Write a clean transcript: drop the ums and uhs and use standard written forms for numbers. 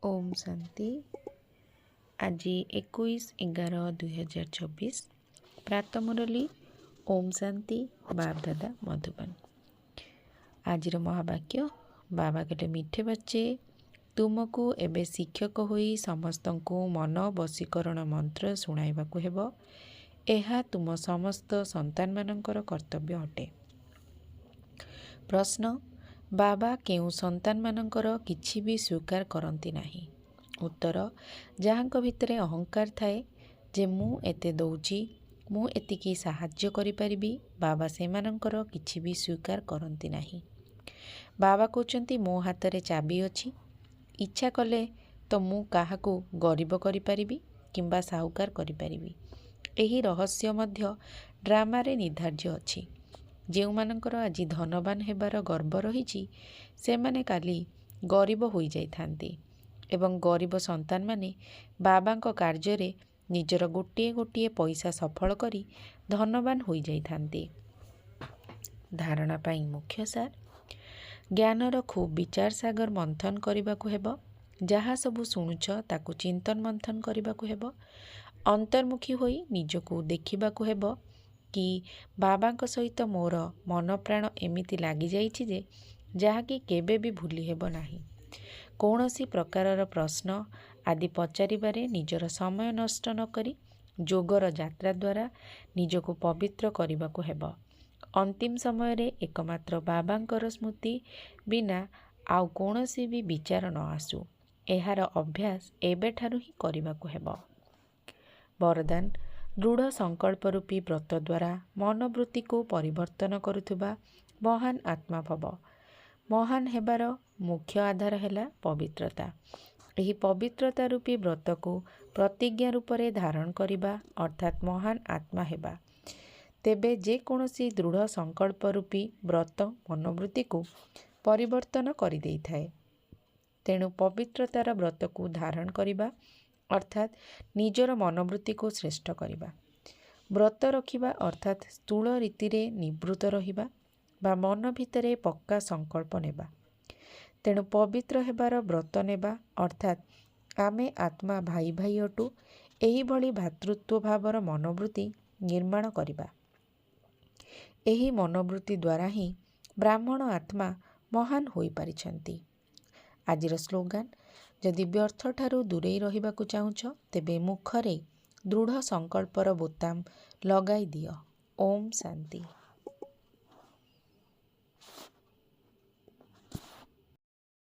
ओम शांति। आज 21/11/2024 प्रातः मुरली ओम शांति बाप दादा मधुबन। आज महावाक्य बाबा कहले मिठे बच्चे तुमको एबे शिक्षक होई समस्त को मन वशीकरण मंत्र शुणाइबाकु हेबो। एहा तुम समस्त संतान मानकर कर्तव्य अटे। प्रश्न बाबा केउ संतान मानकर किछि भी स्वीकार करती नाही। उत्तर जहाँक भितरे अहंकार थाए जे मु एते दौची मु एतिकी साहाଯ୍य करिपारिबी बाबा सेमानंकर किछि भी स्वीकार करती नाही। बाबा कहउचंती मो हातरे चाबी अछि, इच्छा कले तो मु काहाकू गरीब करिपारिबी किंबा साहुकार करिपारिबी। एही रहस्य मध्य ड्रामारे निर्धार्य अछि। जेउमानंकर आज धनवान हेबार गर्व रहिछि सेमाने काली गरीब होई जाइथांती एवं गरीब संतान माने बाबांक कार्य निजर गोटिए गोटिए पैसा सफल करी धनवान होई जाइथांती। धारणा पाई मुख्य सार ज्ञानर खूब विचार सागर मंथन करबाकू हेबो। जहाँ सबू शुणुछ ताकू चिंतन मंथन करबाकू हेबो। अंतर्मुखी होई निजको देखिबाकू हेबो कि बाबांक सहित मोर मन प्राण एमिति लागी जाइछि जे जहाँकि केबे भी भूली हेबो नाही। कौनसी प्रकारर प्रश्न आदि पचारिबारे निजर समय नष्ट न करी जोगर यात्रा द्वारा निजको पवित्र करबाकू हेबो। अंतिम समय रे एकमात्र बाबांकर स्मृति बिना आउ कौनसी भी विचार न आसू। एहार अभ्यास एबेठारु ही करबाकू हेबो। वरदान दृढ़ संकल्प रूपी व्रत द्वारा मनोवृत्ति को परिवर्तन करुथुबा महान आत्मा भव। महान हेबार मुख्य आधार हैला पवित्रता। एही पवित्रता रूपी व्रत को प्रतिज्ञा रूपरे धारण करिबा अर्थात महान आत्मा हेबा। तेबे जे कोनोसी दृढ़ संकल्प रूपी व्रत मनोवृत्ति को परिवर्तन करि देइथाए। तेणु पवित्रतार व्रत को धारण करिबा अर्थात निजर मनोवृत्ति को श्रेष्ठ करिबा। व्रत रखिबा अर्थात स्थूल रीति रे निवृत्त रहिबा बा मन भितरे पक्का संकल्प नेबा। तेणु पवित्र हेबार व्रत नेबा अर्थात आमे आत्मा भाई भाई अटू एही भली भातृत्व भावर मनोवृत्ति निर्माण करिबा। एही मनोवृत्ति द्वारा ही ब्राह्मण आत्मा महान होई पारिछंती। आजिर स्लोगान जदि व्यर्थ ठारू दूरेई रहिबाकू चाहुछ तेबे मुखरे दृढ़ संकल्पर बोताम लगाई दियो। ओम शांति।